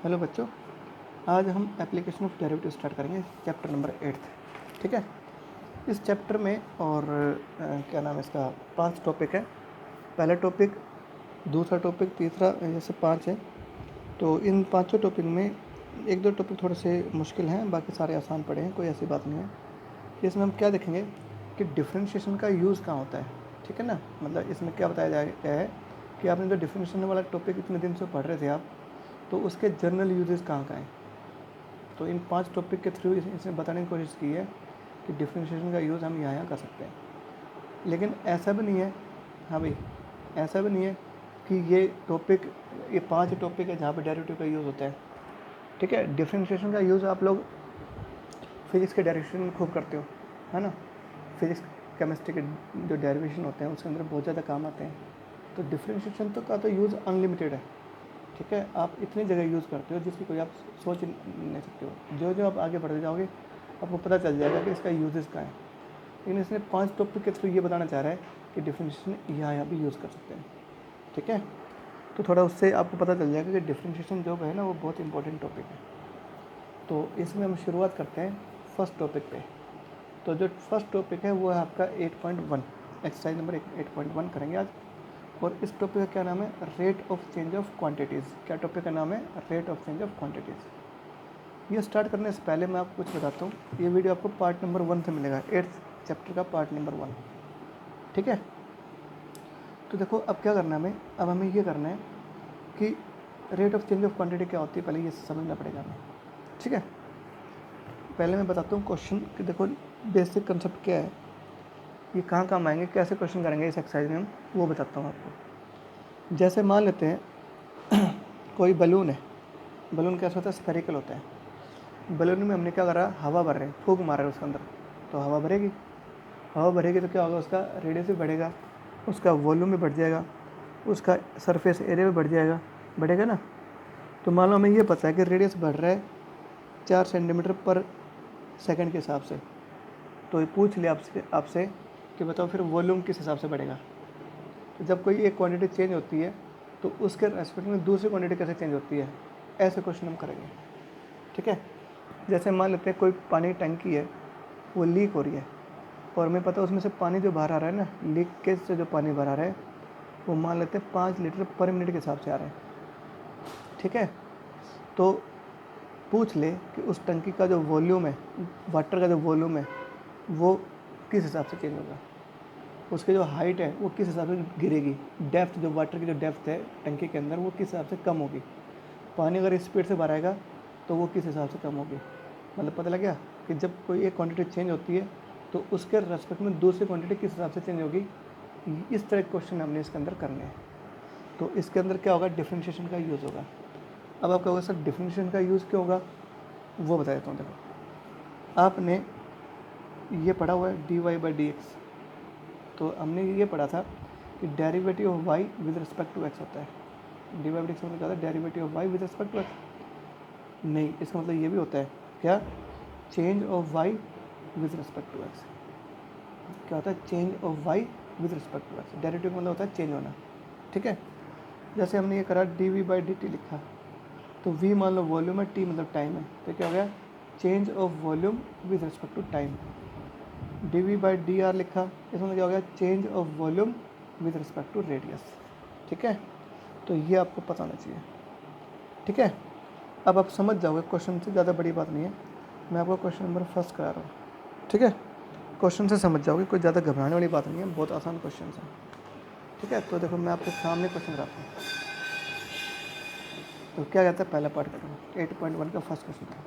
Hello बच्चों, आज हम एप्लीकेशन ऑफ डेरिवेटिव स्टार्ट करेंगे चैप्टर नंबर 8। ठीक है, इस चैप्टर में और क्या नाम है इसका 5 टॉपिक है। पहला टॉपिक, दूसरा टॉपिक, तीसरा, जैसे 5 है। तो इन पांचों टॉपिक में एक दो टॉपिक थोड़े से मुश्किल हैं, बाकी सारे आसान पड़े हैं, कोई ऐसी बात नहीं है। इसमें हम क्या देखेंगे कि डिफरेंशिएशन का यूज़ कहाँ होता है। ठीक है ना, मतलब इसमें क्या बताया गया है कि आपने जो डिफरेंशिएशन वाला टॉपिक इतने दिन से पढ़ रहे थे आप, तो उसके जनरल यूजेस कहाँ हैं। तो इन 5 टॉपिक के थ्रू इसने बताने की कोशिश की है कि डिफरेंशिएशन का यूज़ हम यहाँ कर सकते हैं। लेकिन ऐसा भी नहीं है, हाँ भाई, ऐसा भी नहीं है कि ये 5 टॉपिक है जहाँ पे डेरिवेटिव का यूज़ होता है। ठीक है, डिफरेंशिएशन का यूज़ आप लोग फिजिक्स के डेरिवेशन में खूब करते हो, है ना। फिजिक्स केमिस्ट्री के जो डेरिवेशन होते हैं उसके अंदर बहुत ज़्यादा काम आते हैं। तो डिफरेंशिएशन का यूज़ अनलिमिटेड है। ठीक है, आप इतनी जगह यूज़ करते हो जिसकी कोई आप सोच नहीं सकते हो। जो जो आप आगे बढ़ते जाओगे आपको पता चल जाएगा कि इसका यूजेस क्या है। लेकिन इसने 5 टॉपिक के थ्रू ये बताना चाह रहा है कि डिफरेंशिएशन यहाँ भी यूज़ कर सकते हैं। ठीक है, तो थोड़ा उससे आपको पता चल जाएगा कि डिफरेंशिएशन जो है ना वो बहुत इंपॉर्टेंट टॉपिक है। तो इसमें हम शुरुआत करते हैं फर्स्ट टॉपिक पे। तो जो फर्स्ट टॉपिक है वो है आपका 8.1, एक्सरसाइज नंबर 8.1 करेंगे आज। और इस टॉपिक का क्या नाम है, rate of change of quantities. क्या टॉपिक का नाम है, rate of change of quantities. ये स्टार्ट करने से पहले मैं आपको कुछ बताता हूँ। ये वीडियो आपको पार्ट नंबर 1 से मिलेगा, 8th चैप्टर का पार्ट नंबर 1। ठीक है, तो देखो अब क्या करना है हमें, अब हमें ये करना है कि rate of change of quantity क्या होती है, पहले ये समझना पड़ेगा हमें। ठीक है, पहले मैं बताता हूँ क्वेश्चन कि देखो बेसिक कंसेप्ट क्या है, ये कहाँ काम आएंगे, कैसे क्वेश्चन करेंगे इस एक्सरसाइज में हम, वो बताता हूँ आपको। जैसे मान लेते हैं कोई बलून है। बलून कैसा होता है, स्फेरिकल होता है। बलून में हमने क्या करा, हवा भर रहे हैं, फूंक मार रहे हैं उसके अंदर, तो हवा भरेगी। हवा भरेगी तो क्या होगा, उसका रेडियस भी बढ़ेगा, उसका वॉल्यूम भी बढ़ जाएगा, उसका सरफेस एरिया भी बढ़ जाएगा, बढ़ेगा ना। तो मान लो हमें ये पता है कि रेडियस बढ़ रहा है 4 सेंटीमीटर पर सेकंड के हिसाब से। तो ये पूछ लिया आपसे कि बताओ फिर वॉल्यूम किस हिसाब से बढ़ेगा। तो जब कोई एक क्वांटिटी चेंज होती है तो उसके रेस्पेक्ट में दूसरी क्वांटिटी कैसे चेंज होती है, ऐसे क्वेश्चन हम करेंगे। ठीक है, जैसे मान लेते हैं कोई पानी की टंकी है, वो लीक हो रही है और हमें पता है उसमें से पानी जो बाहर आ रहा है ना, लीकेज से जो पानी बाहर आ रहा है वो मान लेते हैं 5 लीटर पर मिनट के हिसाब से आ रहा है। ठीक है, तो पूछ ले कि उस टंकी का जो वॉल्यूम है, वाटर का जो वॉल्यूम है, वो किस हिसाब से चेंज होगा, उसकी जो हाइट है वो किस हिसाब से गिरेगी, डेप्थ जो वाटर की जो डेप्थ है टंकी के अंदर वो किस हिसाब से कम होगी, पानी अगर स्पीड से बाहर आएगा तो वो किस हिसाब से कम होगी। मतलब पता लग गया कि जब कोई एक क्वांटिटी चेंज होती है तो उसके रेस्पेक्ट में दूसरी क्वांटिटी किस हिसाब से चेंज होगी। इस तरह के क्वेश्चन हमने इसके अंदर करने हैं। तो इसके अंदर क्या होगा, डिफरेंशिएशन का यूज़ होगा। अब आप कहोगे सर डिफरेंशिएशन का यूज़ क्यों होगा, वो बता देता हूँ। देखो आपने ये पढ़ा हुआ है dy/dx। तो हमने ये पढ़ा था कि derivative of y with respect to x होता है। dy/dx का मतलब क्या होता है, derivative of y with respect to x। नहीं, इसका मतलब ये भी होता है क्या, change of y with respect to x। क्या होता है, change of y with respect to x। Derivative का मतलब होता है चेंज होना। ठीक है, जैसे हमने ये करा dv/dt लिखा, तो v मान लो वॉल्यूम है, t मतलब टाइम है, तो क्या हो गया, change of volume with respect to time. dv/dr लिखा, इसमें क्या हो गया, change of volume with respect to radius. ठीक है, तो ये आपको पता होना चाहिए। ठीक है, अब आप समझ जाओगे, क्वेश्चन से ज़्यादा बड़ी बात नहीं है। मैं आपको क्वेश्चन नंबर फर्स्ट करा रहा हूँ। ठीक है, क्वेश्चन से समझ जाओगे, कोई ज़्यादा घबराने वाली बात नहीं है, बहुत आसान क्वेश्चन है। ठीक है, तो देखो मैं आपके सामने क्वेश्चन कराता हूँ। तो क्या कहता है, पहला पार्ट करूँगा, 8.1 का फर्स्ट क्वेश्चन था।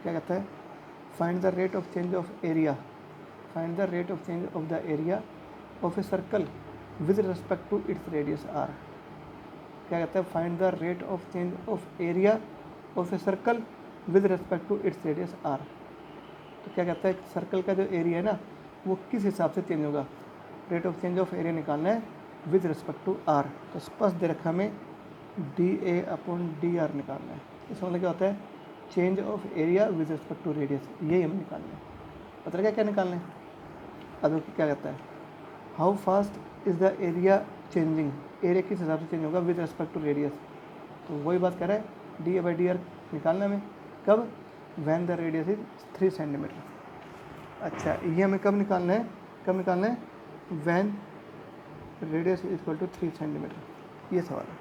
क्या कहता है, find the rate of change of area, find the rate of change of the area of a circle with respect to its radius R. क्या कहता है, find the rate of change of area of a circle with respect to its radius R. तो क्या कहता है, circle का जो area है ना वो किस हिसाब से चेंज होगा, rate of change of area निकालना है विद रिस्पेक्ट टू आर। तो स्पष्ट दे रखा हमें dA/dr निकालना है। इसका मतलब क्या होता है, change of area with respect to radius, यही हमें निकालना है। पता लगा क्या निकालना है। अब क्या कहता है, how fast is the area changing, area किस हिसाब से चेंज होगा विद रिस्पेक्ट टू रेडियस। तो वही बात कह रहा है D A by D R निकालना हमें कब, when the radius is 3 centimeter. अच्छा ये हमें कब निकालना है, when radius is equal to 3 centimeter. ये सवाल है।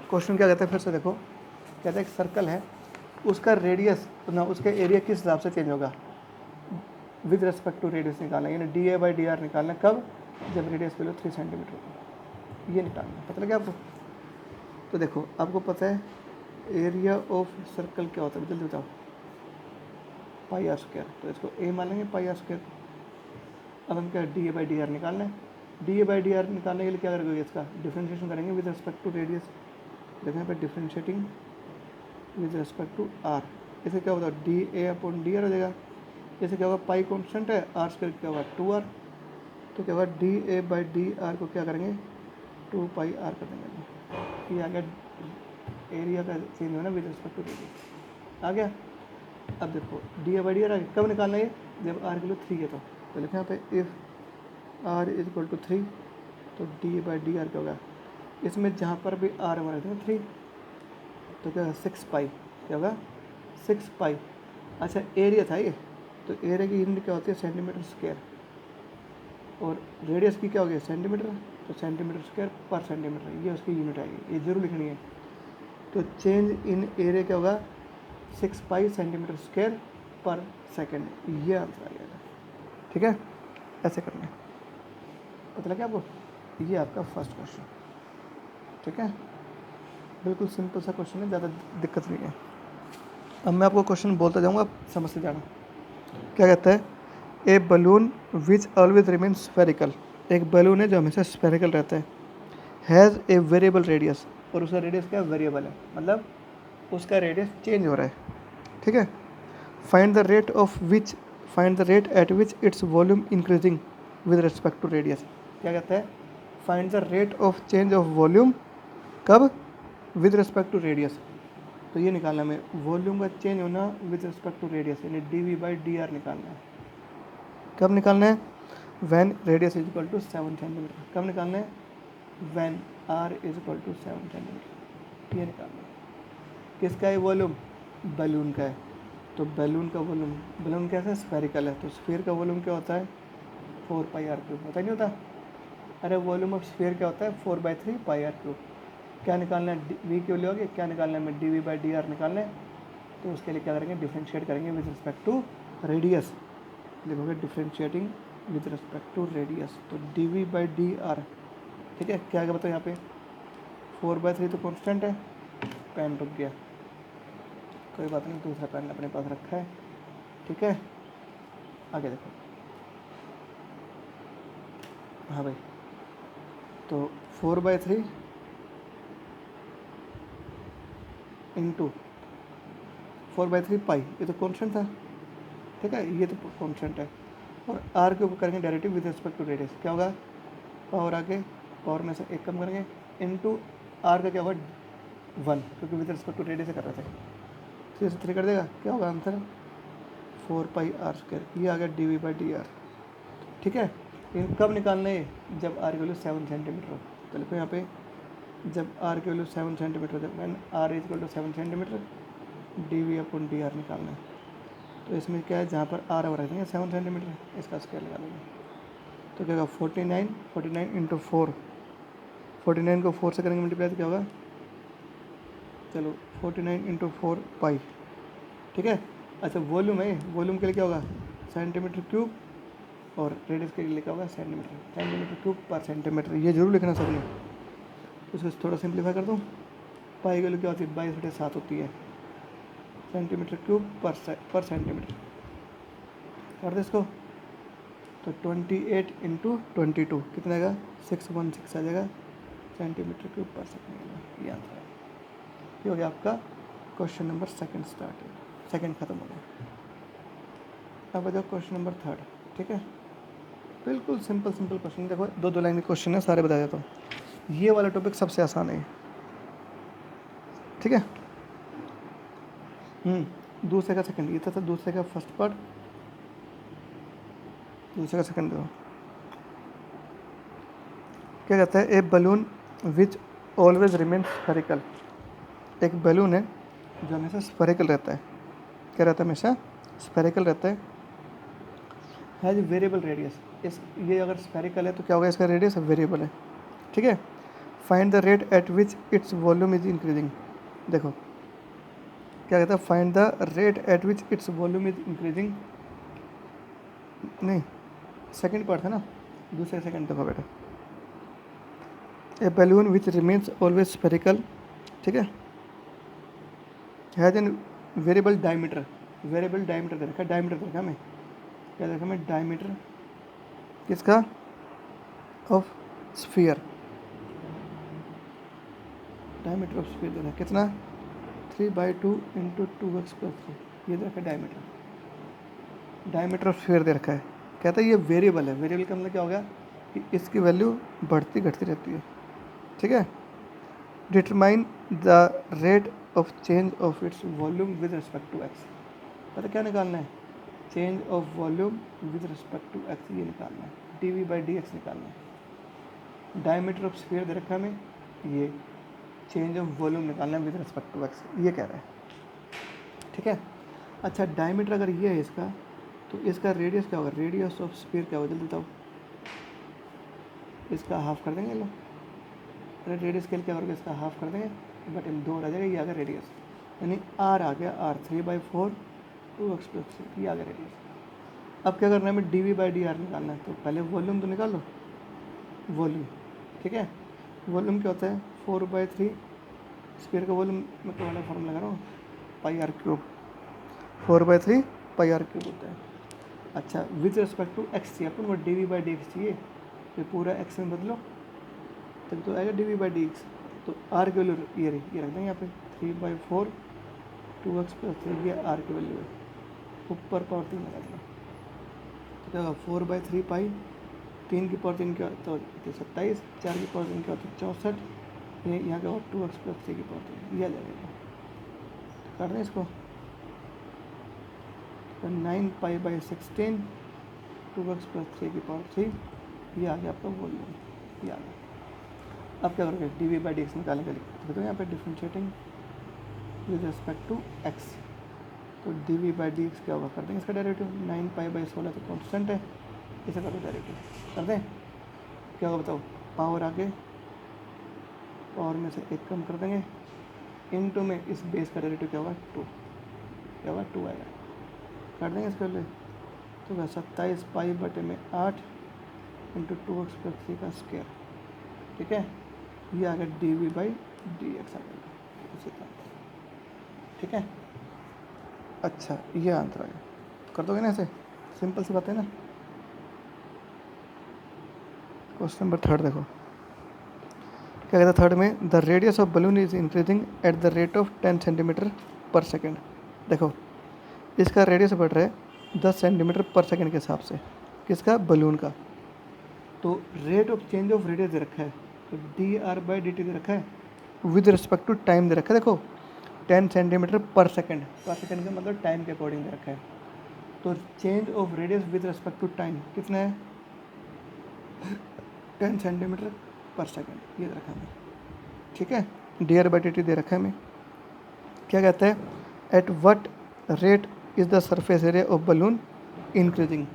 क्वेश्चन क्या कहता है फिर से देखो, कहता है एक सर्कल है, उसका रेडियस ना उसका एरिया किस हिसाब से चेंज होगा, विद रिस्पेक्ट टू रेडियस निकालना, यानी D A by D R निकालना कब, जब रेडियस बिलो 3 सेंटीमीटर हो, ये निकालना। पता लगा आपको? तो देखो आपको पता है एरिया ऑफ सर्कल क्या होता है, जल्दी बताओ, पाई आर स्क्वायर। तो इसको ए मान लेंगे पाई आर स्क्वायर। अब हम क्या D A by D R निकालना है, D A by D are निकालने के लिए क्या करेंगे, इसका डिफ्रेंशिएशन करेंगे विद रिस्पेक्ट टू रेडियस। देखने पर differentiating with respect to R, इसे क्या होता है D A upon D R हो जाएगा। जैसे क्या होगा पाई कॉन्स्टेंट है, आर स्क्वायर क्या होगा 2r, तो क्या होगा D A by D R को क्या करेंगे 2 पाई आर कर देंगे। ये आ गया एरिया का चेंज होना विद रिस्पेक्ट टू रेडियस आ गया। अब देखो D A by D R आ गया, कब निकालना है, जब आर की वैल्यू 3 है। तो लिखा यहाँ पे if R is equal to 3, तो D A by D R क्या होगा, इसमें जहाँ पर भी आर हमारा रखते हैं 3, तो क्या होगा 6 पाई, क्या होगा 6 पाई। अच्छा एरिया था ये, तो एरिया की यूनिट क्या होती है सेंटीमीटर स्क्वायर, और रेडियस की क्या हो गया सेंटीमीटर, तो सेंटीमीटर स्क्वायर पर सेंटीमीटर, ये उसकी यूनिट आएगी, ये जरूर लिखनी है। तो चेंज इन एरिया क्या होगा 6 पाई सेंटीमीटर स्क्वायर पर सेकेंड, ये आंसर आ जाएगा। ठीक है, ऐसे करना है। पता लगा आपको? ये आपका फर्स्ट क्वेश्चन। ठीक है, बिल्कुल सिंपल सा क्वेश्चन है, ज़्यादा दिक्कत नहीं है। अब मैं आपको क्वेश्चन बोलता जाऊँगा, आप समझते जाना। क्या कहता है, a balloon which always remain spherical, एक बलून है जो हमेशा स्फेरिकल रहता है, हैज़ ए वेरिएबल रेडियस, और उसका रेडियस क्या वेरिएबल है, मतलब उसका रेडियस चेंज हो रहा है। ठीक है, find the rate at which its volume increasing with respect to radius. क्या कहता है, find the rate of change of volume कब, विद रिस्पेक्ट टू रेडियस। तो ये निकालना हमें वॉल्यूम का चेंज होना विद रिस्पेक्ट टू रेडियस, यानी D we by D R निकालना है। कब निकालना है, when radius is equal to 7 centimeter. कब निकालना है, when R is equal to 7 centimetre. ये निकालना है। किसका है वॉल्यूम, बैलून का है। तो बैलून का वॉल्यूम, बैलून कैसा है स्फेरिकल है, तो स्फीयर का वॉल्यूम क्या होता है 4 पाई आर क्यूब, होता नहीं होता। अरे वॉल्यूम ऑफ स्फीयर क्या होता है 4/3 पाई आर क्यूब। क्या निकालना है, वी की वैल्यू होगी, क्या निकालना है हमें D we by D R निकालना है। तो उसके लिए क्या करेंगे, डिफ्रेंशिएट करेंगे विद रिस्पेक्ट टू रेडियस। लिखोगे differentiating with respect to radius, तो D we by D R. ठीक है, क्या आगे बताओ यहाँ पे 4/3 तो कॉन्स्टेंट है, पेन रुक गया, कोई बात नहीं, दूसरा पेन अपने पास रखा है। ठीक है, आगे देखो। हाँ भाई, तो 4/3 इंटू 4/3 पाई, ये तो कॉन्स्टेंट था। ठीक है, ये तो कॉन्स्टेंट है, और आर के ऊपर करेंगे derivative with respect to radius. क्या होगा, पावर आगे पावर में से एक कम करेंगे, इंटू आर का क्या होगा 1, क्योंकि विद रिस्पेक्ट टू रेडियस से कर रहे थे, 3 से 3 कर देगा। क्या होगा आंसर 4 पाई आर स्क्वायर। ये आ गया D we by D R. ठीक है, इन कब निकालना है, जब आर की वैल्यू 7 सेंटीमीटर हो। तो लिखो यहाँ पे जब आर की वैल्यू 7 सेंटीमीटर, जब मैंने R is equal to 7 centimeter, D V upon D R निकालना है। तो इसमें क्या है, जहाँ पर आर रख देंगे 7 सेंटीमीटर, इसका स्क्वायर लगा देंगे। तो क्या होगा 49 इंटू 4, 49 को 4 से करेंगे मल्टीप्लाई, तो क्या होगा, चलो 49 इंटू 4 पाई। ठीक है, अच्छा वॉल्यूम है, वॉल्यूम के लिए क्या होगा सेंटीमीटर क्यूब, और रेडियस के लिए क्या होगा सेंटीमीटर क्यूब पर सेंटीमीटर। ये जरूर लिखना सबने। उसको थोड़ा सिंप्लीफाई कर दूँ, पाई की वैल्यू क्या होती है 22/7 होती है, सेंटीमीटर क्यूब पर सेंटीमीटर। कर दे इसको, तो 28 इंटू 22 कितना आएगा 616 आ जाएगा सेंटीमीटर क्यूब पर सेकेंड। ये आंसर है। ये हो गया आपका क्वेश्चन नंबर सेकंड खत्म हो गया। अब आ जाओ क्वेश्चन नंबर 3। ठीक है, बिल्कुल सिंपल क्वेश्चन। देखो 2 लाइन के क्वेश्चन है, सारे बता देता हूँ। ये वाला टॉपिक सबसे आसान है। ठीक है, दूसरे का सेकंड, ये था दूसरे का फर्स्ट पार्ट, दूसरे का सेकंड। देखो क्या कहता है, a balloon which always remain spherical, एक बैलून है जो हमेशा स्फेरिकल रहता है, क्या रहता है, हमेशा स्फेरिकल रहता है, हैज वेरिएबल रेडियस। इस ये अगर स्फेरिकल है तो क्या होगा, इसका रेडियस वेरिएबल है, ठीक है। Find the rate at which its volume is increasing. देखो क्या कहता है, find the rate at which its volume is increasing, नहीं सेकंड पार्ट है ना, दूसरे सेकंड देखो बेटा, a balloon which remains always spherical, ठीक है, has an variable diameter, variable diameter दे रखा है, डायमीटर दे रखा है हमें, क्या देखा हमें, डायमीटर किसका, of sphere, diameter of sphere दे रखा है कितना, 3/2 इंटू 2x+3, ये दे रखा है डायमीटर, डायमीटर ऑफ स्फीयर दे रखा है। कहता है ये वेरिएबल है, वेरिएबल का मतलब क्या हो गया कि इसकी वैल्यू बढ़ती घटती रहती है, ठीक है। Determine the rate of change of its volume with respect to X, पता क्या निकालना है, change of volume with respect to X, ये निकालना है, dv/dx निकालना है। डायमीटर ऑफ स्फीयर दे रखा है हमें, ये चेंज ऑफ वॉल्यूम निकालना है विद रिस्पेक्ट टू एक्स, ये कह रहा है, ठीक है। अच्छा डायमीटर अगर ये है इसका, तो इसका रेडियस क्या होगा, रेडियस ऑफ स्फीयर क्या होगा, जल्दी बताओ, इसका हाफ कर देंगे लोग, अरे रेडियस स्केल क्या होगा, इसका हाफ कर देंगे, बट इन 2 आ जाएगा, ये आ गया रेडियस, यानी आर आ गया, आर 3/4 2x+3, ये आ गया रेडियस। अब क्या करना है, हमें dv/dr निकालना है, तो पहले वॉल्यूम तो निकाल लो, वॉल्यूम, ठीक है। वॉल्यूम क्या होता है, 4/3, स्फीयर का वॉल्यूम मैं तो वाला फॉर्मूला लगा रहा हूँ, πr³, 4/3 πr³ होता है। अच्छा विद रिस्पेक्ट टू एक्स चाहिए अपन को, dv/dx चाहिए, ये पूरा एक्स में बदलो तब तो आएगा dv/dx, तो आर की वैल्यू ये रही, ये रख देंगे यहाँ पे 3/4 2x+3, ये आर की वैल्यू है, ऊपर पावर 3 लगा देना, तो क्या होगा 4/3 पाई, 3 की पावर 3 क्या होता है 27, 4 की पावर 3 क्या होता है 64, ये यहाँ का 2x+3 की पावर 3, ये आ जाएगा, कर दें इसको, 9π/16 2x+3 की पावर 3, ये आ गया आपका वॉल्यूम, ये आ गया। अब क्या करोगे, dv/dx निकालने के लिए तो यहाँ पे differentiating with respect to X, तो dv/dx क्या होगा, कर देंगे इसका डेरिवेटिव, 9π/16 तो कॉन्स्टेंट है, इसे कर दो डेरिवेटिव, कर दें, क्या होगा बताओ, पावर आगे, पावर में से एक कम कर देंगे, इनटू में इस बेस का डेरिवेटिव क्या होगा 2, क्या होगा 2 आएगा, कर देंगे इसके लिए, तो वह 27π/8 इंटू 2x+3 का स्क्वायर, ठीक है, ये आ गया dv/dx आ गया, इसी तरह, ठीक है। अच्छा ये आंसर आ गया, कर दोगे ना ऐसे, सिंपल सी बात है ना। क्वेश्चन नंबर 3 देखो, क्या कहता है थर्ड में, the radius of balloon is increasing at the rate of 10 centimeter पर सेकेंड। देखो इसका रेडियस बढ़ रहा है 10 सेंटीमीटर पर सेकेंड के हिसाब से, किसका, बलून का, तो rate of change of radius दे रखा है, तो dr/dt दे रखा है, विद रिस्पेक्ट टू टाइम दे रखा है, देखो 10 सेंटीमीटर पर सेकेंड का मतलब टाइम के अकॉर्डिंग दे रखा है, तो change of radius with respect to time कितना है 10 सेंटीमीटर पर सेकेंड, ये दे रखा है, ठीक है, dr/dt दे रखा है हमें। क्या कहता है, at what rate is the surface area of balloon increasing,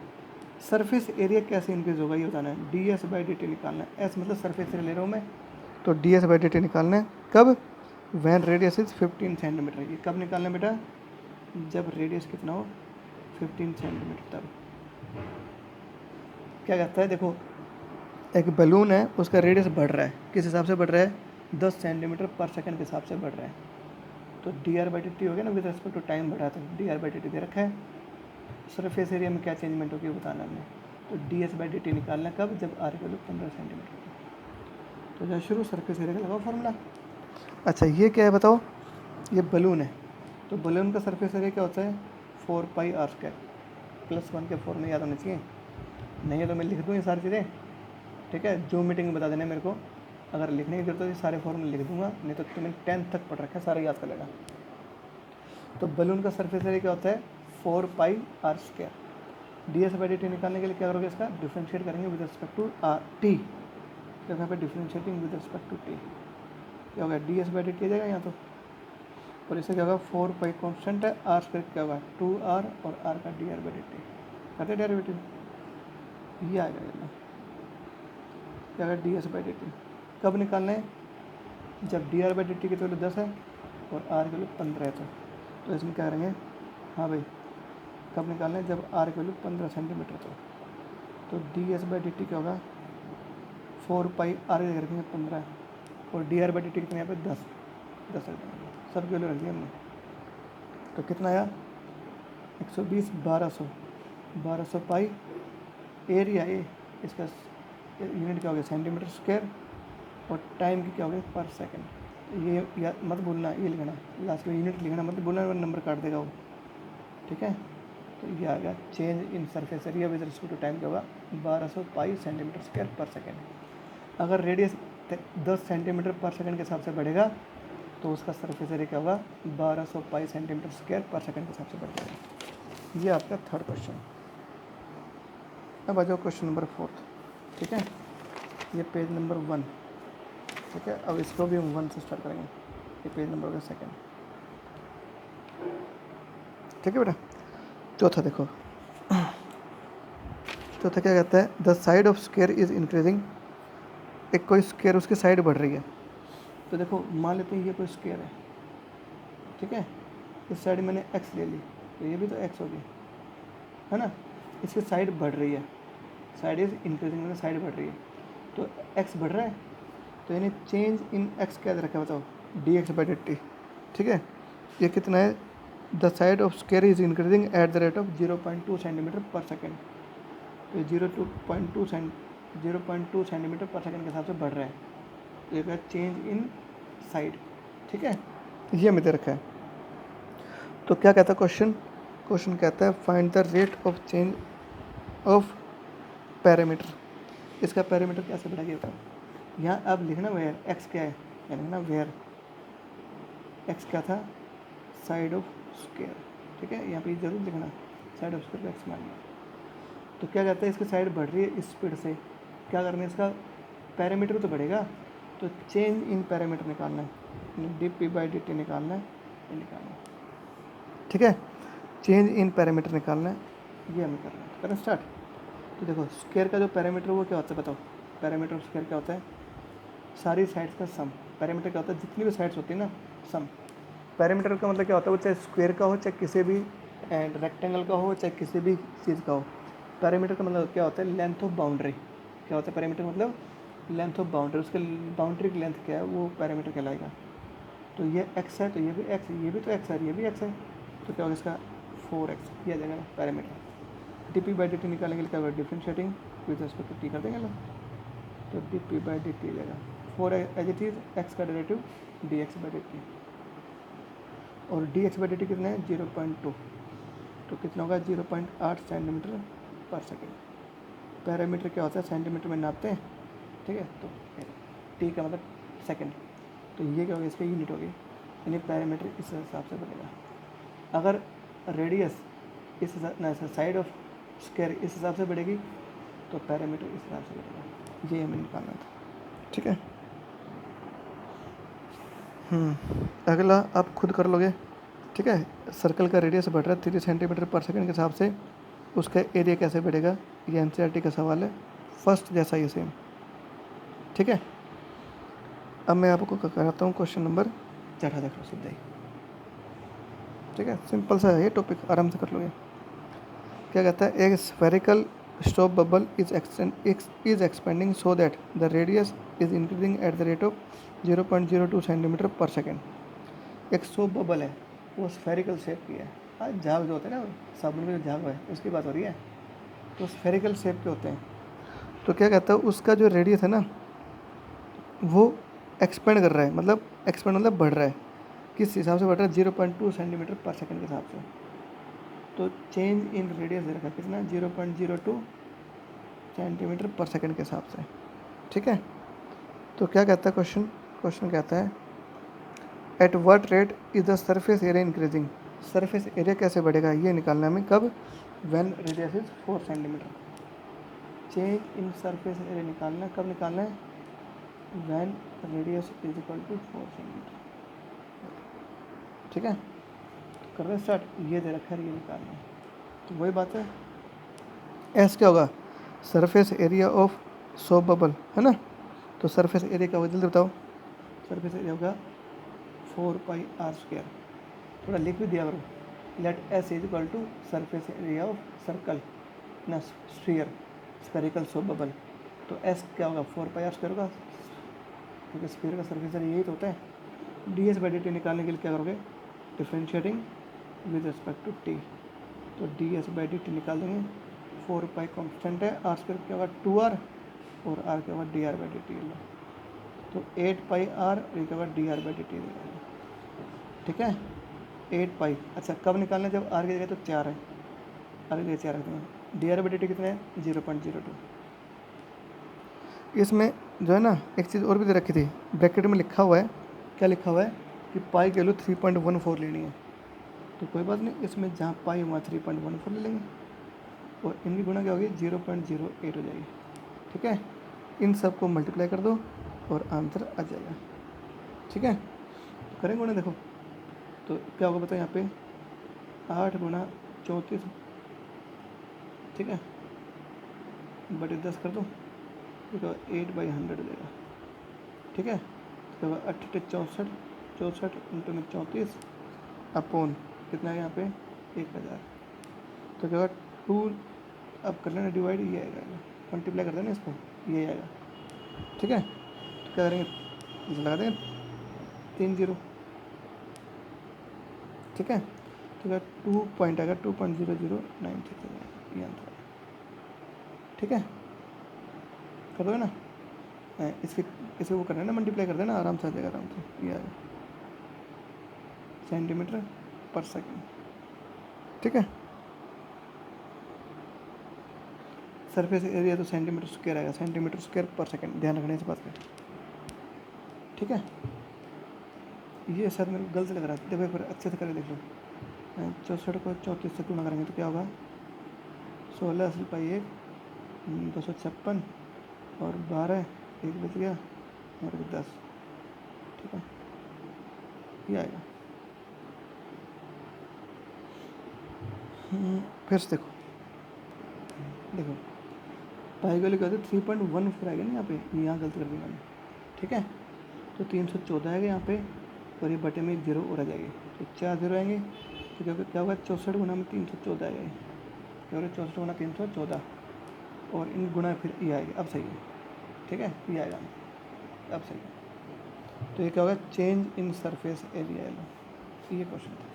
surface area कैसे इंक्रीज होगा ये बताना है, ds/dt निकालना है, s मतलब सरफेस एरिया ले रहा हूँ मैं, तो ds/dt निकालना है, कब, वैन रेडियस इज 15 सेंटीमीटर, ये कब निकालना है बेटा, जब रेडियस कितना हो 15 सेंटीमीटर, तब। क्या कहता है, देखो एक बलून है, उसका रेडियस बढ़ रहा है, किस हिसाब से बढ़ रहा है, 10 सेंटीमीटर पर सेकंड के हिसाब से बढ़ रहा है, तो dr/dt हो गया ना, विद रिस्पेक्ट टू टाइम बढ़ा, तो dr/dt दे रखा है, सरफेस एरिया में क्या चेंजमेंट होगी बताना हमने, तो ds/dt निकालना कब, जब r की वैल्यू 15 सेंटीमीटर, तो जब शुरू सरफेस एरिया का लगाओ फॉर्मूला। अच्छा ये क्या है बताओ, ये बलून है, तो बलून का सरफेस एरिया क्या होता है 4πr², +1 के फॉर्मूले याद होने चाहिए, नहीं है तो मैं लिख दूँ ये सारी चीज़ें, ठीक है, जो मीटिंग में बता देना मेरे को, अगर लिखने की जरूरत है सारे फॉर्मूले लिख दूंगा, नहीं तो तुम्हें 10th तक पढ़ रखा है, सारा याद कर लेना। तो बलून का सरफेस एरिया क्या होता है 4πr², ds/dt निकालने के लिए क्या करोगे, इसका डिफ्रेंशिएट करेंगे विद रिस्पेक्ट टू t, तो यहाँ पे differentiating with respect to t क्या होगा, ds/dt आ जाएगा यहाँ, तो और इससे क्या होगा 4 पाई कॉन्स्टेंट है, आर स्क्वायर क्या होगा 2r और r का D R by D T करते डेरिवेटिव ये आ जाएगा क्या होगा D S by D T. कब निकालना है? जब D R by D T की वैल्यू 10 है और आर की वैल्यू 15 है तो इसमें क्या करेंगे, हाँ भाई कब निकालना है? जब आर की वैल्यू 15 सेंटीमीटर तो D S by D T क्या होगा 4 पाई आर की रखेंगे 15 और डी आर बाई डी टी कितने यहाँ पे 10 रख देंगे, सब की वैल्यू रख दी हमने। तो कितना आया 120 1200 पाई एरिया ए, इसका यूनिट क्या हो गया सेंटीमीटर स्क्वायर और टाइम की क्या हो गया पर सेकंड। ये या मत भूलना, ये लिखना लास्ट में यूनिट लिखना मत भूलना, नंबर काट देगा वो, ठीक है। तो ये आ गया change in surface area with respect to time क्या होगा 1200 पाई सेंटीमीटर स्क्वायर पर सेकंड। अगर रेडियस 10 सेंटीमीटर पर सेकंड के हिसाब से बढ़ेगा तो उसका सरफेस एरिया क्या होगा 1200 पाई सेंटीमीटर स्क्वायर पर सेकंड के हिसाब से बढ़ जाएगा। ये आपका थर्ड क्वेश्चन। अब आ जाओ क्वेश्चन नंबर 4, ठीक है। ये पेज नंबर 1, ठीक है। अब इसको भी हम 1 से स्टार्ट करेंगे, ये पेज नंबर होगा 2, ठीक है बेटा। चौथा देखो, चौथा क्या कहता है the side of square is increasing. एक कोई स्क्वायर उसकी साइड बढ़ रही है, तो देखो मान लेते हैं ये कोई स्क्वायर है, ठीक है। इस साइड मैंने x ले ली तो ये भी तो x होगी, है ना। इसकी साइड बढ़ रही है, साइड इज इंक्रीजिंग मतलब साइड बढ़ रही है, तो x बढ़ रहा है, तो यानी चेंज इन x क्या दे रखा है बताओ D X by D T, ठीक है। ये कितना है the side of square is increasing at the rate of 0.2 centimetre पर सेकेंड। तो 0.2 सेंटीमीटर पर सेकेंड के हिसाब से बढ़ रहा है, तो ये चेंज इन साइड, ठीक है। ये हमें दे रखा है। तो क्या कहता है क्वेश्चन कहता है find the rate of change of parameter. इसका पैरामीटर कैसे बढ़ाइए बताओ। यहाँ अब लिखना वेयर एक्स क्या है, यहाँ लिखना वेयर एक्स क्या था साइड ऑफ स्क्वायर, ठीक है। यहाँ पे जरूर लिखना साइड ऑफ स्क्वायर एक्स मानना। तो क्या कहता है इसकी साइड बढ़ रही है स्पीड से, क्या करना है इसका पैरामीटर तो बढ़ेगा, तो चेंज इन पैरामीटर निकालना है, D P by D T निकालना है, ये निकालना है, ठीक है। चेंज इन पैरामीटर निकालना है, ये हमें करना है। करें स्टार्ट। तो देखो स्क्वायर का जो पैरामीटर वो क्या होता है बताओ। पैरामीटर ऑफ स्क्वायर क्या होता है सारी साइड्स का सम। पैरामीटर क्या होता है जितनी भी साइड्स होती है ना सम। पैरामीटर का मतलब क्या होता है वो चाहे स्क्वायर का हो चाहे किसी भी रेक्टेंगल का हो चाहे किसी भी चीज़ का हो। पैरामीटर का मतलब क्या होता है लेंथ ऑफ बाउंड्री। क्या होता है पैरामीटर मतलब लेंथ ऑफ बाउंड्री, उसके बाउंड्री की लेंथ क्या है वो पैरामीटर कहलाएगा। तो ये x है तो ये भी x है, ये भी तो x है, ये भी x है, तो क्या होगा इसका 4x ये आ जाएगा parameter. D P by D T निकालने के लिए क्या होगा differentiating with respect to T कर देंगे लोग, तो D P by D T जाएगा 4 एज इट इज एक्स का derivative D X by D T, और D X by D T कितना है 0.2, तो कितना होगा 0.8 सेंटीमीटर पर सेकेंड। पैरामीटर क्या होता है सेंटीमीटर में नापते हैं, ठीक है। तो टी का मतलब सेकेंड, तो ये क्या होगा इसका यूनिट होगी, यानी पैरामीटर इस हिसाब से बनेगा। अगर रेडियस इस साइड ऑफ स्क्वायर इस हिसाब से बढ़ेगी तो पैरामीटर इस हिसाब से बढ़ेगा, ये हमें निकालना था, ठीक है। अगला आप खुद कर लोगे, ठीक है। सर्कल का रेडियस बढ़ रहा है 3 सेंटीमीटर पर सेकंड के हिसाब से, उसका एरिया कैसे बढ़ेगा ये एनसीईआरटी का सवाल है, फर्स्ट जैसा ही सेम, ठीक है। अब मैं आपको कराता हूँ क्वेश्चन नंबर 4 देख लो सीधा ही, ठीक है। सिंपल सा है ये टॉपिक, आराम से कर लोगे। क्या कहता है एक spherical stop bubble is expanding so that the radius is increasing at the rate of 0.02 centimetre पर सेकेंड। एक सोप बबल है वो स्फेरिकल शेप की है, हाँ झाग जो होते हैं ना साबुन का जो झाग है उसकी बात हो रही है, तो स्फेरिकल शेप के होते हैं। तो क्या कहता है उसका जो रेडियस है ना वो एक्सपेंड कर रहा है, मतलब एक्सपेंड मतलब बढ़ रहा है, किस हिसाब से बढ़ रहा है 0.2 सेंटीमीटर पर सेकेंड के हिसाब से। तो चेंज इन रेडियस दे रखा है कितना 0.02 सेंटीमीटर पर सेकेंड के हिसाब से, ठीक है। तो क्या कहता है क्वेश्चन कहता है at what rate is the surface area increasing. Surface area कैसे बढ़ेगा ये निकालना है हमें, कब when radius is 4 centimeter. Change in surface area निकालना है, कब निकालना है when radius is equal to 4 centimeter. ठीक है, कर रहे हैं स्टार्ट। ये दे रखा है, ये निकालना है। तो वही बात है, एस क्या होगा, surface area of soap bubble, है ना। तो सरफेस एरिया क्या होगा जल्दी बताओ, सरफेस एरिया होगा 4πr²। थोड़ा लिख भी दिया करो, let S is equal to surface area of circle ना स्फीयर, स्फेरिकल सोप बबल। तो एस क्या होगा 4πr² होगा, क्योंकि स्फीयर का सरफेस एरिया यही तो होता है। D S by D T निकालने के लिए क्या करोगे, differentiating with respect to T. तो D S by D T निकाल देंगे, 4π कॉन्स्टेंट है, r² क्या होगा 2r, और r क्या होगा D R by D T. तो 8πr और क्या होगा D R by D T देगा, ठीक है 8π। अच्छा कब निकालना है, जब r की जगह तो 4 है, r की जगह 4 रखते हैं। डी आर बाई डी टी कितने हैं 0.02। इसमें जो है ना एक चीज़ और भी दे रखी थी, ब्रैकेट में लिखा हुआ है, क्या लिखा हुआ है कि पाई की वैल्यू 3.14 लेनी है। तो कोई बात नहीं, इसमें जहाँ पाई वहाँ 3.14 ले लेंगे, और इनकी गुणा क्या होगी 0.08 हो जाएगी, ठीक है। इन सब को मल्टीप्लाई कर दो और आंसर आ जाएगा, ठीक है। तो करेंगे गुणा, देखो तो क्या होगा बताओ, यहाँ पे 8 गुणा 34, ठीक है, बटे 10 कर दो, तो 8/100 देगा, ठीक है। तो 8 64, 64 इंटू में 34 अपॉन कितना है यहाँ पे 1000। तो क्या होगा 2, अब कर लेना डिवाइड, ये आएगा, मल्टीप्लाई कर देना इसको, ये आएगा, ठीक है। तो क्या करेंगे, इसे लगा देंगे 3 0, ठीक है। तो क्या 2 पॉइंट आएगा 2.0096, ये आंसर है, ठीक है। कर दोगे ना, इसके इसे वो करना है ना, मल्टीप्लाई कर देना, आराम से आ जाएगा, आराम से ये आएगा सेंटीमीटर पर सेकंड, ठीक है। सरफेस एरिया तो सेंटीमीटर स्क्वायर आएगा, सेंटीमीटर स्क्वायर पर सेकंड, ध्यान रखना इस बात का, ठीक है। ये शायद मेरे को गलत लग रहा है, देखो एक बार अच्छे से करके देख लो। 64 को 34 से गुणा करेंगे तो क्या होगा 16 असल पाई 1 256, और 12 1 बच गया और 10, ठीक है, ये आएगा। फिर से देखो, देखो पाई वाले कहते 3.14 आएगा ना यहाँ पे, यहाँ गलत कर दी मैंने, ठीक है। तो 314 आएगा यहाँ पे, और ये बटे में 1 0 और आ जाएगी, तो 4 0 आएंगे, तो क्या होगा 64 गुना में 314 आएगा, क्या होगा 64 गुना 314, और इन गुना फिर ये आएगा, अब सही है, ठीक है, ये आएगा, अब सही है। तो ये क्या होगा चेंज इन सरफेस एरिया, ये क्वेश्चन था,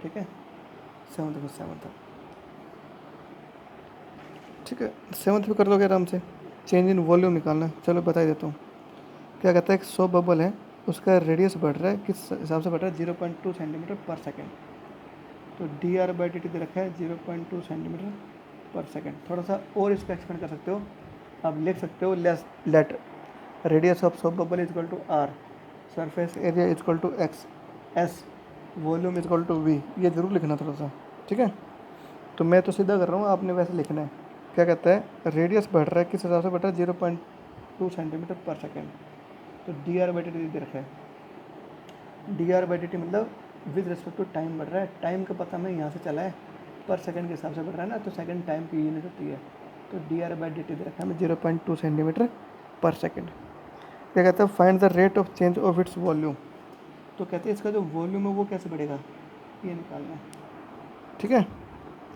ठीक है। 7 देखो 7 था, ठीक है, 7 भी कर लोगे आराम से। चेंज इन वॉल्यूम निकालना, चलो बता ही देता हूँ। क्या कहता है, एक सोप बबल है, उसका रेडियस बढ़ रहा है, किस हिसाब से बढ़ रहा है 0.2 सेंटीमीटर पर सेकेंड। तो D R by D T दे रखा है 0.2 सेंटीमीटर पर सेकेंड। थोड़ा सा और इसको एक्सपेंड कर सकते हो, आप लिख सकते हो let radius of soap bubble is equal to R, surface area is equal to X, S volume is equal to V, ये ज़रूर लिखना थोड़ा सा, ठीक है। तो मैं तो सीधा कर रहा हूँ, आपने वैसे लिखना है। क्या कहता है, रेडियस बढ़ रहा है, किस हिसाब से बढ़ रहा है 0.2 सेंटीमीटर पर सेकेंड। तो D R by D T दे रखा है, D R by D T मतलब विद रिस्पेक्ट टू टाइम बढ़ रहा है, टाइम का पता हमें यहाँ से चला है, पर सेकंड के हिसाब से बढ़ रहा है ना, तो सेकंड टाइम की यूनिट होती है। तो D R by D T दे रखा है हमें 0.2 सेंटीमीटर पर सेकंड। क्या कहता है, find the rate of change of its volume. तो कहते हैं इसका जो वॉल्यूम है वो कैसे बढ़ेगा, ये निकालना है, ठीक है।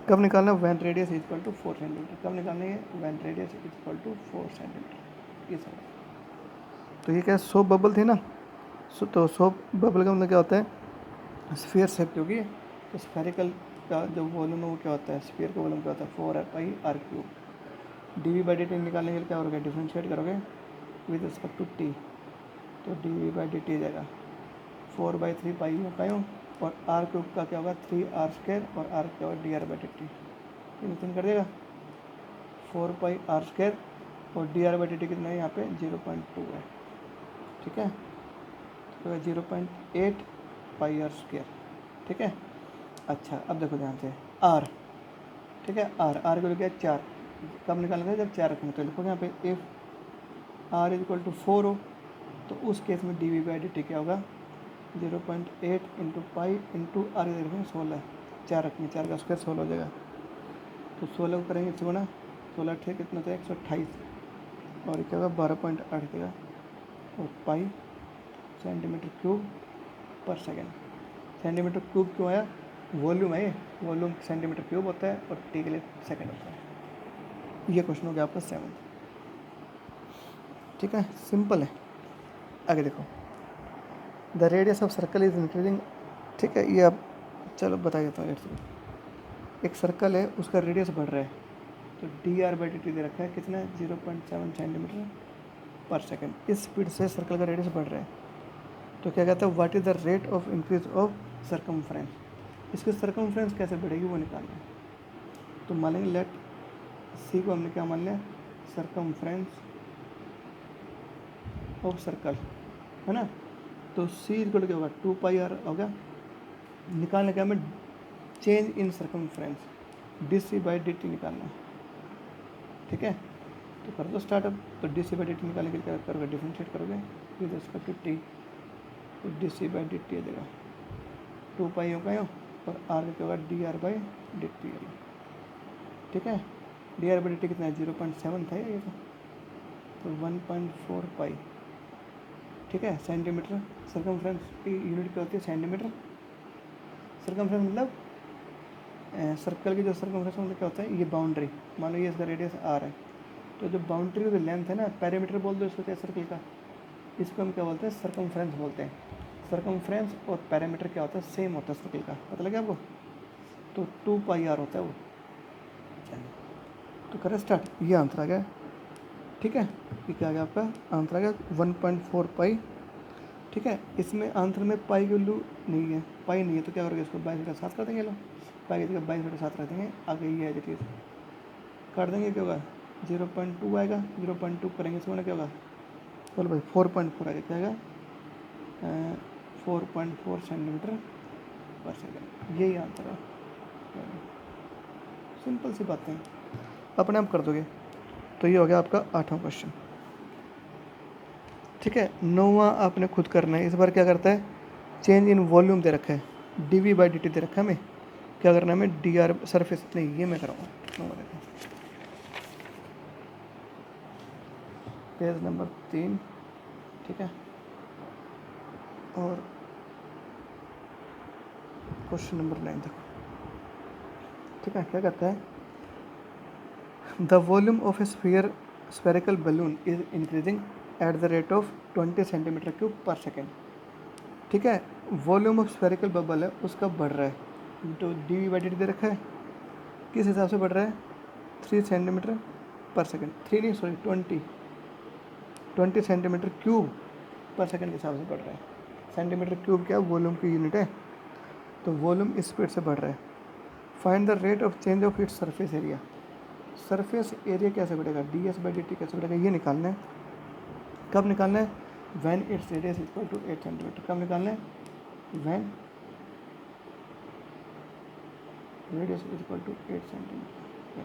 कब निकालना है, when radius is equal to 4 centimeter, कब निकालना है, when radius is equal to 4 centimeter, ये सब। तो ये क्या सोप बबल थी ना, तो सोप बबल का मतलब क्या होता है, स्फीयर शेप की होगी। तो स्फेरिकल का जो वॉल्यूम है वो क्या होता है, स्फीयर का वॉल्यूम क्या होता है 4πr³। D we by D T निकालने के लिए क्या करोगे, डिफ्रेंशिएट करोगे विद रिस्पेक्ट टू टी, तो D we by D T जाएगा 4/3 पाई पाई, और r³ का क्या होगा 3r², और r क्या होगा D R by D T, तीन कर देगा 4πr², और D R by D T कितना है यहाँ पे 0.2 है, ठीक है। तो 0.8 πr², ठीक है। अच्छा अब देखो ध्यान से r, ठीक है, r को लिखा है 4, कब निकालना है, जब 4 रखेंगे। तो लिखोगे यहाँ पे if r is equal to 4 हो, तो उस केस में D we by D T क्या होगा 0.8 इंटू पाई इंटू आर रखेंगे 16, 4 रखेंगे, 4 का स्क्वायर 16 हो जाएगा। तो 16 को करेंगे इससे गुणा, 16 ठीक कितना था 128 और क्या होगा 12.8 देगा और पाई सेंटीमीटर क्यूब पर सेकेंड। सेंटीमीटर क्यूब क्यों आया, वॉल्यूम है, वॉल्यूम सेंटीमीटर क्यूब होता है और टी के लिए सेकेंड होता है। ये क्वेश्चन हो गया आपका 7। ठीक है, सिंपल है। आगे देखो, the radius of circle is increasing. ठीक है, ये अब चलो बता देता हूँ। एक सर्कल है, उसका रेडियस बढ़ रहा है, तो D R by D T दे रखा है कितना 0.7 सेंटीमीटर पर सेकेंड। इस स्पीड से सर्कल का रेडियस बढ़ रहा है, तो क्या कहता है what is the rate of increase of circumference. इसकी सर्कमफ्रेंस कैसे बढ़ेगी वो निकालना है। तो मान लेंगे लेट सी को हमने क्या मान लिया सर्कमफ्रेंस ऑफ सर्कल, है ना। तो सी इक्वल क्या होगा 2 पाई आर होगा। निकालने का हमें change in circumference D C by D T निकालना है। ठीक है, तो कर दो स्टार्टअप। तो D C by D T निकालने के लिए क्या करोगे, डिफ्रेंशिएट करोगे विद रिस्पेक्ट टू टी, तो D C by D T आ जाएगा 2 पाई होगा और आर का क्या होगा D R by D T. ठीक है, D R by D T कितना है 0.7 था ये तो 1.4 पाई। ठीक है, सेंटीमीटर सर्कमफ्रेंस की यूनिट क्या होती है सेंटीमीटर। सर्कमफ्रेंस मतलब सर्कल की जो सर्कमफ्रेंस मतलब क्या होता है, ये बाउंड्री, मान लो ये इसका रेडियस आर है, तो जो बाउंड्री की जो लेंथ है ना, पेरीमीटर बोल दो इसको क्या सर्कल का, इसको हम क्या बोलते हैं सर्कमफ्रेंस बोलते हैं। सर्कमफ्रेंस और पैरामीटर क्या होता है सेम होता है सर्कल का, पता लगा आपको। तो 2 पाई आर होता है वो। तो करें स्टार्ट, ये आंसर आ गया। ठीक है, ये क्या आ गया आपका आंसर आ गया 1.4 पाई। ठीक है, इसमें आंसर में पाई की वैल्यू नहीं है, पाई नहीं है, तो क्या करोगे इसको 22/7 कर देंगे। लो पाई की जगह 22/7 रख देंगे, आगे ये है चीज़ काट देंगे, क्या होगा 0.2 आएगा। 0.2 करेंगे इसमें क्या होगा, बोलो भाई 4.4 आएगा, क्या आएगा 4.4 सेंटीमीटर पर सेकेंड। यही आंसर है, सिंपल सी बातें अपने आप कर दोगे। तो ये हो गया आपका 8वां क्वेश्चन। ठीक है, 9वां आपने खुद करना है। इस बार क्या करता है, चेंज इन वॉल्यूम दे रखा है, D we by D T दे रखा है हमें, क्या करना है हमें डी आर सरफेस, नहीं ये मैं कराऊँगा। Page number 3। ठीक है, और क्वेश्चन नंबर 9 देखो। ठीक है, क्या कहता है the volume of A spherical balloon is increasing at the rate of 20 centimeter cube पर सेकेंड। ठीक है, वॉल्यूम ऑफ स्फेरिकल बबल है उसका बढ़ रहा है, तो D we by D T दे रखा है, किस हिसाब से बढ़ रहा है 3 सेंटीमीटर पर सेकेंड, 3 नहीं सॉरी 20 सेंटीमीटर क्यूब पर सेकेंड के हिसाब से बढ़ रहा है। सेंटीमीटर क्यूब क्या वॉल्यूम की यूनिट है, तो वॉल्यूम इस स्पीड से बढ़ रहा है। Find the rate of change of its surface area. Surface area कैसे बढ़ेगा, D S by D T कैसे बढ़ेगा, ये निकालना है। कब निकालना है, when its radius equal to 8 centimeter. कब निकालना है, when radius equal to 8 centimeter.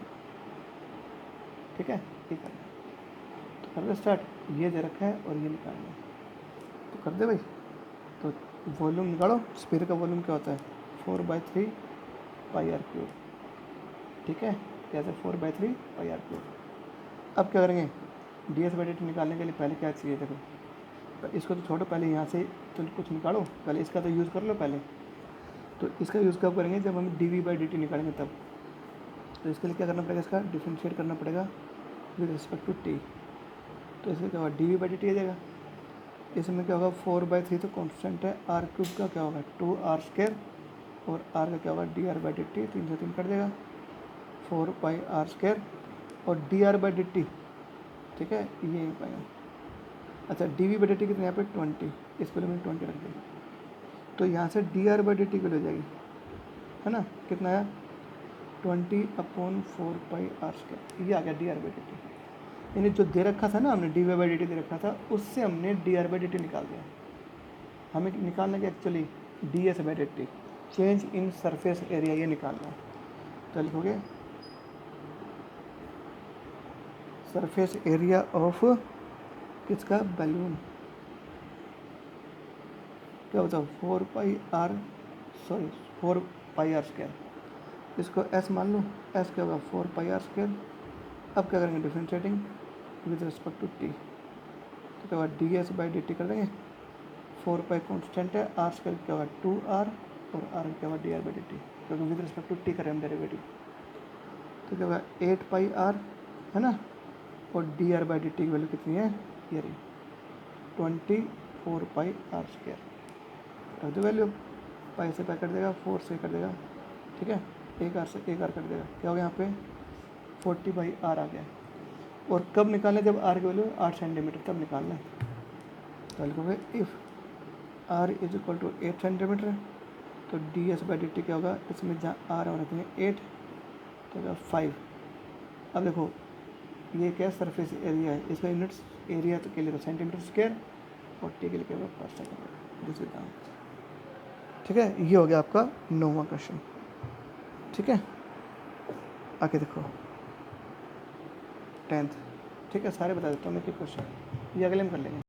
ठीक है, ये करना है। तो कर दे स्टार्ट, ये दे रखा है और ये निकालना है, तो कर दे भाई। तो वॉल्यूम निकालो, स्फीयर का वॉल्यूम क्या होता है 4/3 पाई आर क्यूब। ठीक है, कैसे 4/3 पाई आर क्यूब। अब क्या करेंगे, D S by D T निकालने के लिए पहले क्या चाहिए, देखो तो इसको तो छोड़ो, पहले यहाँ से तो कुछ निकालो, पहले इसका तो यूज़ कर लो पहले। तो इसका यूज़ कब करेंगे, जब हम D we by D T निकालेंगे तब। तो इसके लिए क्या करना पड़ेगा, इसका डिफ्रेंशिएट करना पड़ेगा विद रिस्पेक्ट टू टी। तो इसका क्या होगा D we by D T आ जाएगा। इसमें क्या होगा 4/3 तो कॉन्स्टेंट है, आर क्यूब का क्या होगा 2r² और आर का क्या होगा D R by D T, 3 से 3 कट देगा 4 पाई r² और D R by D T. ठीक है, ये पाएगा। अच्छा, डी वी बाई डी टी कितने यहाँ पे 20, इस पर मैंने 20 रख दिया, तो यहाँ से D R by D T को ले जाएगी, है ना। कितना आया 20/4 पाई r², ये आ गया D R by D T. यानी जो दे रखा था ना हमने D Y by D T दे रखा था, उससे हमने D R by D T निकाल दिया। हमें निकालना क्या actually D S by D T, change in surface area, ये निकालना है। तो लिखोगे सरफेस एरिया ऑफ किसका बैलून, क्या होता है 4 पाई आर इसको एस मान लो, एस क्या होगा 4 पाई आर स्क्वायर। अब क्या करेंगे differentiating with respect to T, तो क्या होगा D S by D T कर देंगे। 4 पाई कॉन्स्टेंट है, आर स्क्वायर क्या होगा 2r और आर क्या होगा D R by D T, क्योंकि विद रिस्पेक्ट टू टी करें हम डेरिवेटिव। तो क्या होगा 8 पाई आर है ना, और D R by D T की वैल्यू कितनी है, ये रही 24 पाई आर स्क्वायर। रख दो वैल्यू, पाई से पाई कट देगा, 4 से कट देगा, ठीक है, एक आर से एक आर कट देगा, क्या हो गया यहाँ पे 40/r आ गया। और कब निकालें, जब आर की वैल्यू 8 सेंटीमीटर तब निकालना है। तो लिखोगे if r is equal to 8 centimetre, तो D S by D T क्या होगा, इसमें जहाँ आर और रखेंगे 8 तो होगा 5। अब देखो ये क्या सरफेस एरिया है, इसका यूनिट्स एरिया तो के लिए तो सेंटीमीटर स्क्वायर और टी के लिए क्या होगा पर सेकंड, दूसरी दाम। ठीक है, ये हो गया आपका 9वां क्वेश्चन। ठीक है, आके देखो 10th। ठीक है, सारे बता देता हूँ मैं, एक क्वेश्चन ये अगले में कर लेंगे।